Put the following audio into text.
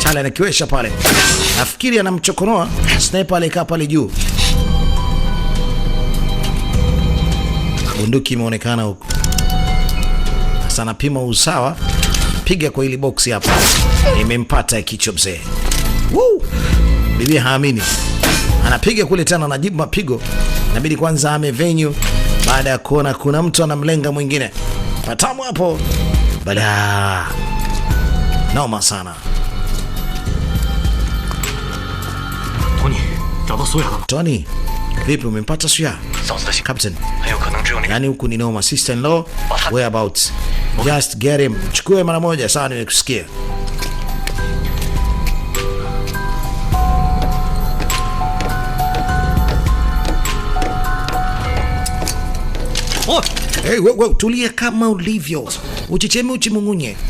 Chale anakiwesha pale. Nafikiri anamchokonoa. Sniper alikaa pale juu. Bunduki imeonekana huko. Sasa napima usawa. Piga kwa hili boksi hapa. Imempata kichwa mzee. Woo! Bibi haamini. Anapiga kule tena, anajibu mapigo. Inabidi kwanza ame venue baada ya kuona kuna mtu anamlenga mwingine. Patamu hapo. Bala. Noma sana. Tony, vipi umempata Suya? Captain. Yani huku ni noma. Sister in law, whereabouts? Just get him. Chukue mara moja, sawa nimekusikia. Hey, tulia kama ulivyo. Uchicheme uchimungunye.